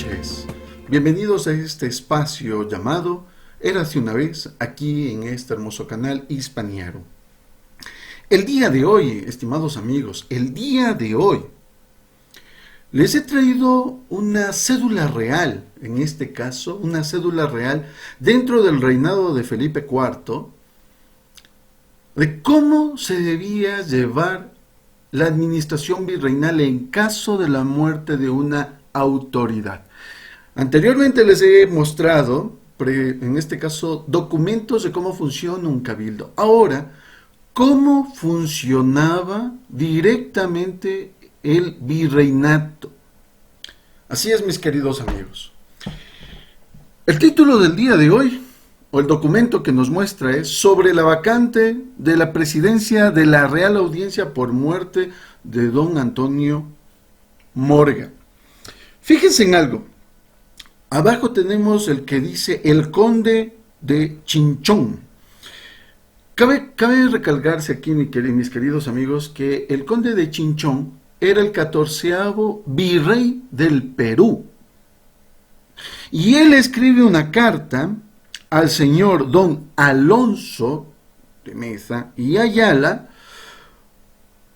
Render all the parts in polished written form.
noches. Bienvenidos a este espacio llamado Érase una vez, aquí en este hermoso canal Hispaniaro. El día de hoy, estimados amigos, el día de hoy, les he traído una cédula real, en este caso, una cédula real dentro del reinado de Felipe IV, de cómo se debía llevar la administración virreinal en caso de la muerte de una autoridad. Anteriormente les he mostrado, en este caso, documentos de cómo funciona un cabildo. Ahora, cómo funcionaba directamente el virreinato. Así es, mis queridos amigos. El título del día de hoy, o el documento que nos muestra, es sobre la vacante de la presidencia de la Real Audiencia por muerte de don Antonio Morga. Fíjense en algo. Abajo tenemos el que dice el conde de Chinchón. Cabe recalcarse aquí, mis queridos amigos, que el conde de Chinchón era el 14º virrey del Perú. Y él escribe una carta al señor don Alonso de Mesa y Ayala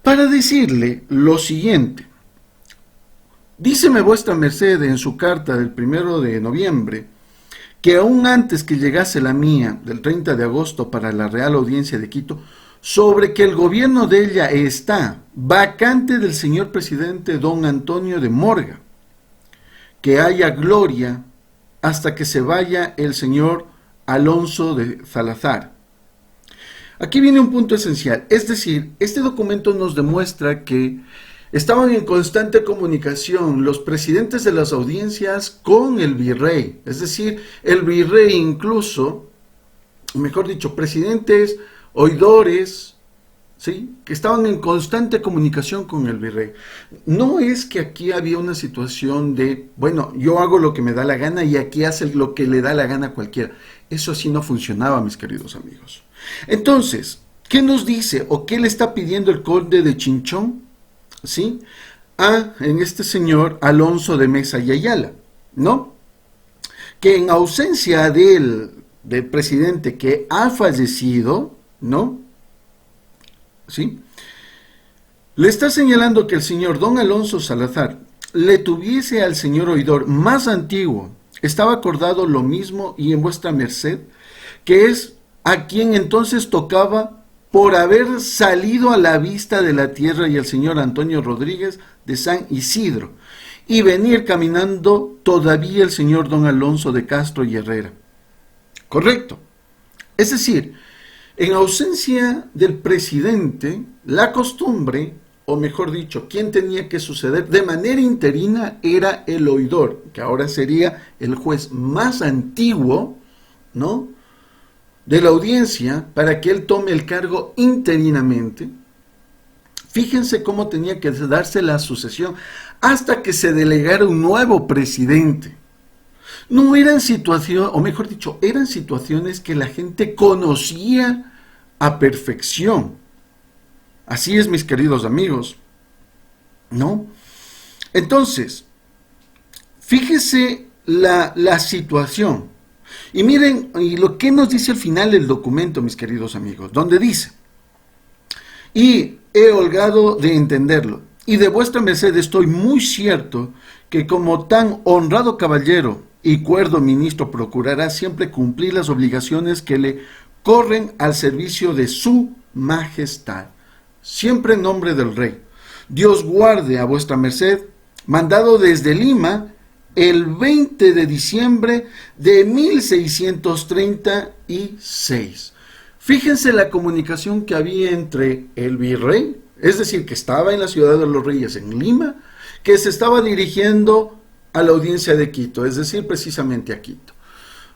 para decirle lo siguiente. Díceme vuestra merced en su carta del 1 de noviembre que aún antes que llegase la mía del 30 de agosto para la Real Audiencia de Quito, sobre que el gobierno de ella está vacante del señor presidente don Antonio de Morga, que haya gloria hasta que se vaya el señor Alonso de Salazar. Aquí viene un punto esencial, es decir, este documento nos demuestra que estaban en constante comunicación los presidentes de las audiencias con el virrey, es decir, el virrey incluso, mejor dicho, presidentes, oidores, ¿sí?, que estaban en constante comunicación con el virrey. No es que aquí había una situación de, bueno, yo hago lo que me da la gana y aquí hace lo que le da la gana a cualquiera. Eso así no funcionaba, mis queridos amigos. Entonces, ¿qué nos dice o qué le está pidiendo el conde de Chinchón? ¿Sí? En este señor Alonso de Mesa y Ayala, ¿no? Que en ausencia del presidente que ha fallecido, ¿no? ¿Sí? Le está señalando que el señor don Alonso Salazar le tuviese al señor oidor más antiguo, estaba acordado lo mismo y en vuestra merced, que es a quien entonces tocaba por haber salido a la vista de la tierra y el señor Antonio Rodríguez de San Isidro, y venir caminando todavía el señor don Alonso de Castro y Herrera. Correcto. Es decir, en ausencia del presidente, la costumbre, o mejor dicho, quien tenía que suceder de manera interina era el oidor, que ahora sería el juez más antiguo, ¿no?, de la audiencia, para que él tome el cargo interinamente. Fíjense cómo tenía que darse la sucesión hasta que se delegara un nuevo presidente. No eran situaciones, o mejor dicho, eran situaciones que la gente conocía a perfección. Así es, mis queridos amigos, ¿no? Entonces, fíjese la situación. Y miren, y lo que nos dice al final el documento, mis queridos amigos, donde dice: y he holgado de entenderlo, y de vuestra merced estoy muy cierto que como tan honrado caballero y cuerdo ministro procurará siempre cumplir las obligaciones que le corren al servicio de su majestad, siempre en nombre del rey. Dios guarde a vuestra merced, mandado desde Lima, el 20 de diciembre de 1636. Fíjense la comunicación que había entre el virrey, es decir, que estaba en la ciudad de los Reyes, en Lima, que se estaba dirigiendo a la audiencia de Quito, es decir, precisamente a Quito.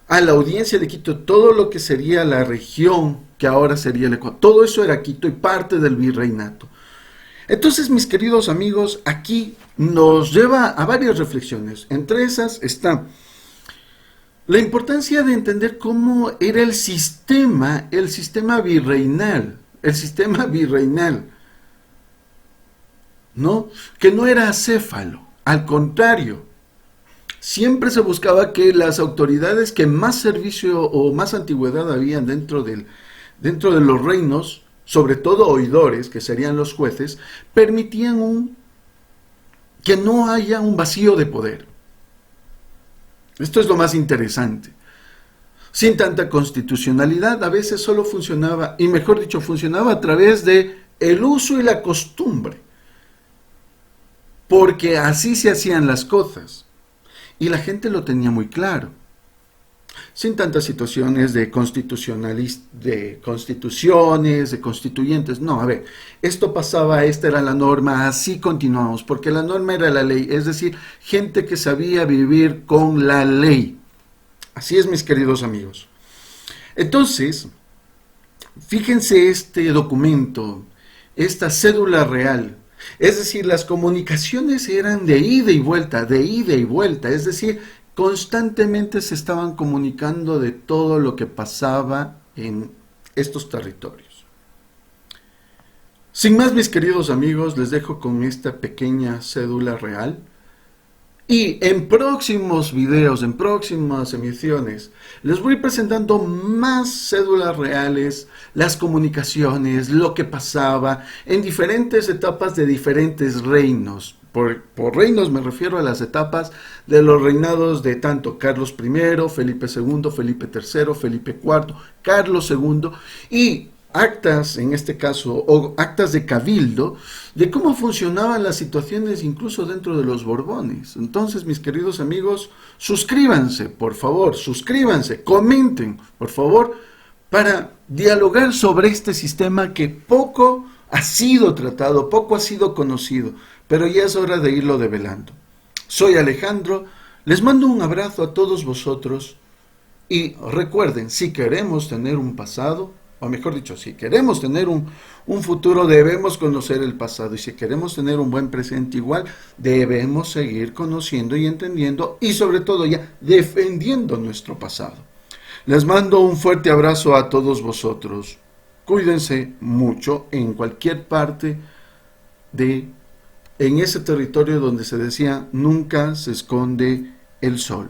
A la audiencia de Quito, todo lo que sería la región, que ahora sería el Ecuador, todo eso era Quito y parte del virreinato. Entonces, mis queridos amigos, aquí nos lleva a varias reflexiones. Entre esas está la importancia de entender cómo era el sistema virreinal, ¿no? Que no era acéfalo, al contrario, Siempre se buscaba que las autoridades que más servicio o más antigüedad habían dentro de los reinos, sobre todo oidores, que serían los jueces, permitían que no haya un vacío de poder. Esto es lo más interesante. Sin tanta constitucionalidad, a veces solo funcionaba, y mejor dicho, funcionaba a través de el uso y la costumbre, porque así se hacían las cosas, y la gente lo tenía muy claro. Sin tantas situaciones de constituciones, de constituyentes. No, a ver, esto pasaba, esta era la norma, así continuamos, porque la norma era la ley, es decir, gente que sabía vivir con la ley. Así es, mis queridos amigos. Entonces, fíjense este documento, esta cédula real. Es decir, las comunicaciones eran de ida y vuelta, es decir, constantemente se estaban comunicando de todo lo que pasaba en estos territorios. Sin más, mis queridos amigos, les dejo con esta pequeña cédula real. Y en próximos videos, en próximas emisiones, les voy presentando más cédulas reales, las comunicaciones, lo que pasaba en diferentes etapas de diferentes reinos. Por reinos me refiero a las etapas de los reinados de tanto Carlos I, Felipe II, Felipe III, Felipe IV, Carlos II y actas, en este caso, o actas de cabildo, de cómo funcionaban las situaciones incluso dentro de los Borbones. Entonces, mis queridos amigos, suscríbanse, por favor, suscríbanse, comenten, por favor, para dialogar sobre este sistema que poco ha sido tratado, poco ha sido conocido, pero ya es hora de irlo develando. Soy Alejandro, les mando un abrazo a todos vosotros y recuerden, si queremos tener un pasado, o mejor dicho, si queremos tener un futuro, debemos conocer el pasado. Y si queremos tener un buen presente igual, debemos seguir conociendo y entendiendo y sobre todo ya defendiendo nuestro pasado. Les mando un fuerte abrazo a todos vosotros. Cuídense mucho en cualquier parte en ese territorio donde se decía nunca se esconde el sol.